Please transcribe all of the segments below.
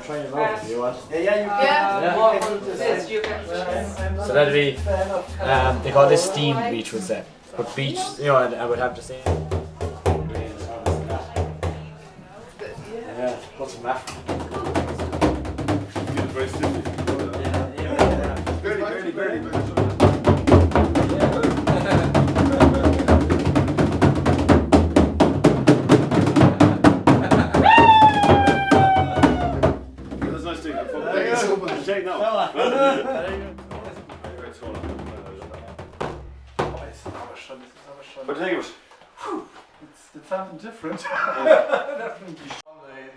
try your mouth if you want. So that'd be, they call this steamed beech would say. But beech, you know, I would have to say. Yeah, put some math. Very stiff. Barely. That's nice to take now. What do you think of it? It's something different. Definitely.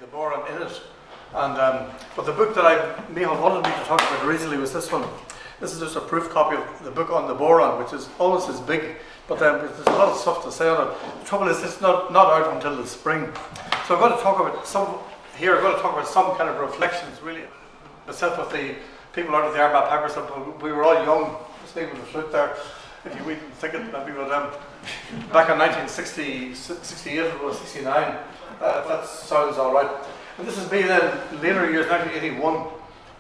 The bodhran in it. And but the book that Micheál wanted me to talk about originally was this one. This is just a proof copy of the book on the bodhran, which is almost as big, but there's a lot of stuff to say on it. The trouble is it's not out until the spring. So I'm going to talk about some kind of reflections really. Myself with the people out of the Armagh Pipers, we were all young, just leaving the flute there. If you even think it, maybe with them. Back in 1968 or 69, that sounds all right. And this has been in later years, 1981,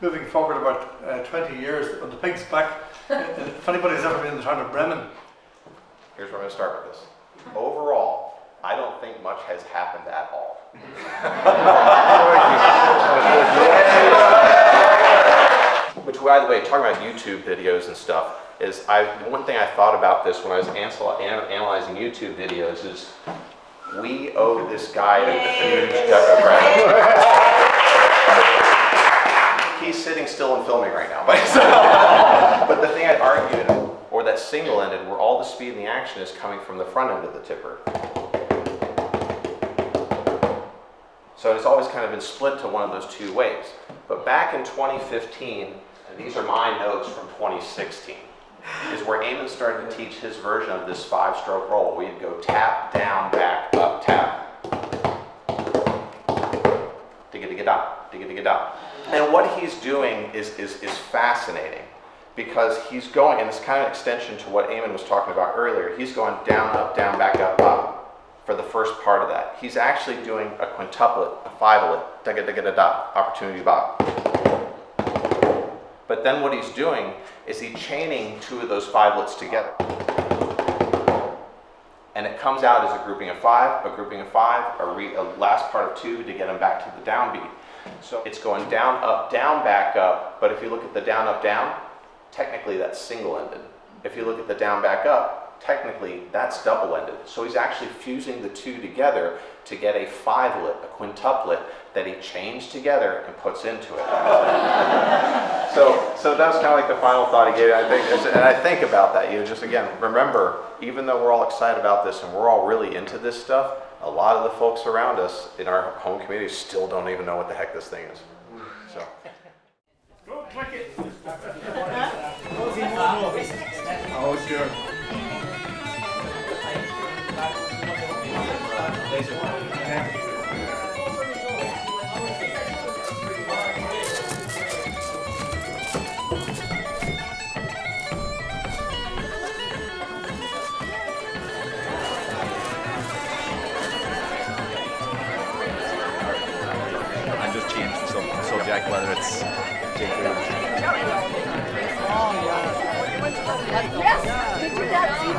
moving forward about 20 years. When the pig's back, if anybody's ever been in the town of Bremen. Here's where I'm going to start with this. Overall, I don't think much has happened at all. Which, by the way, talking about YouTube videos and stuff, is one thing I thought about this when I was analyzing YouTube videos is we owe this guy a huge debt of gratitude. He's sitting still and filming right now. But the thing I'd argued, or that single-ended, where all the speed and the action is coming from the front end of the tipper. So it's always kind of been split to one of those two ways. But back in 2015, and these are my notes from 2016, is where Eamon started to teach his version of this 5-stroke roll. We'd go tap, down, back, up, tap. Digga-digga-da, digga-digga-da. And what he's doing is fascinating, because he's going, and it's kind of extension to what Eamon was talking about earlier, he's going down, back, up for the first part of that. He's actually doing a quintuplet, a fivelet, digga-digga-da-da, opportunity bop. But then what he's doing is he's chaining two of those fivelets together. And it comes out as a grouping of 5, a grouping of 5, a last part of 2 to get him back to the downbeat. So it's going down, back up, but if you look at the down, up, down, technically that's single-ended. If you look at the down, back up, technically that's double-ended. So he's actually fusing the two together to get a fivelet, a quintuplet, that he chains together and puts into it. So that was kind of like the final thought he gave. And I think about that. You know, just again, remember, even though we're all excited about this and we're all really into this stuff, a lot of the folks around us in our home community still don't even know what the heck this thing is. So. Go click it. Oh, sure. And just change the subject, whether it's Yes! Did you not see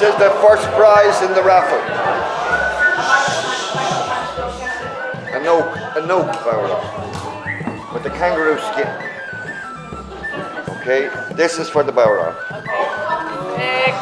is the first prize in the raffle. An oak bodhran with the kangaroo skin. Okay, this is for the bodhran. Fix.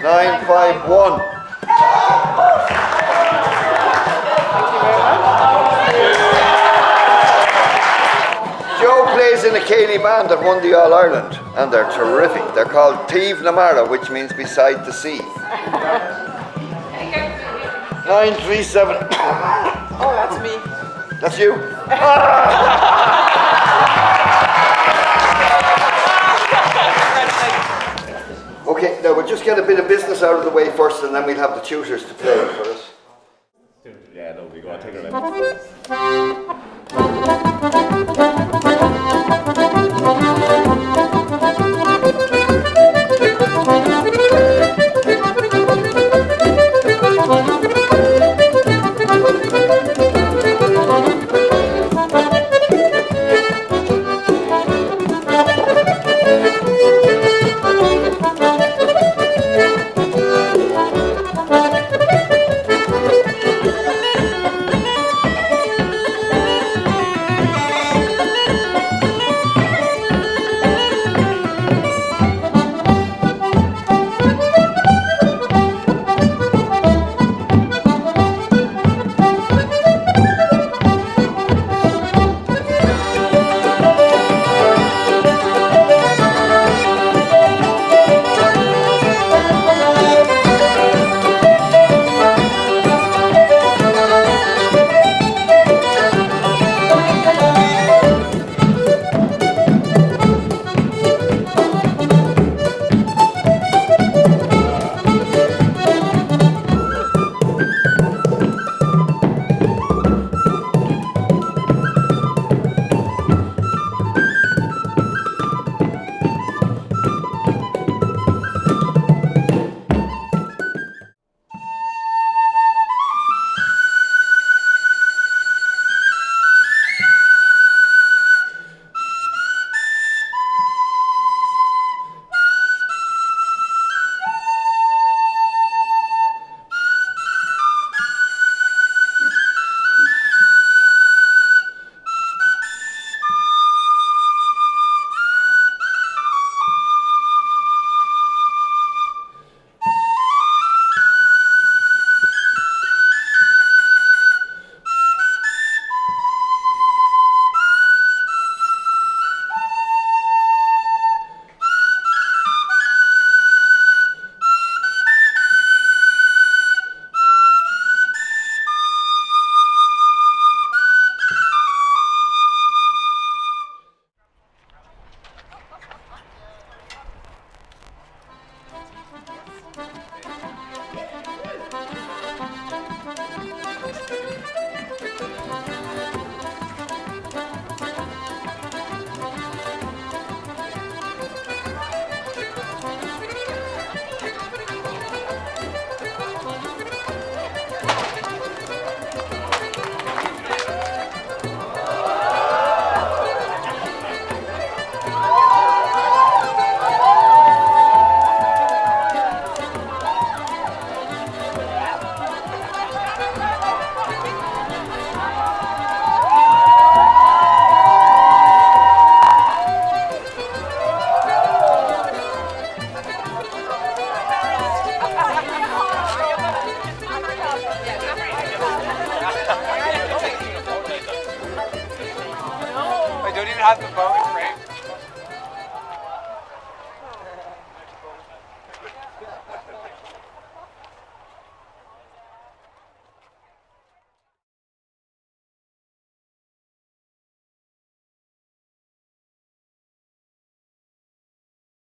951. Joe plays in a Cayley band that won the All Ireland, and they're terrific. They're called Tív Namara, which means beside the sea. 937. Oh, that's me. That's you. Okay, now we'll just get a bit of business out of the way first, and then we'll have the tutors to play for us. Yeah, no, we go on, take it away.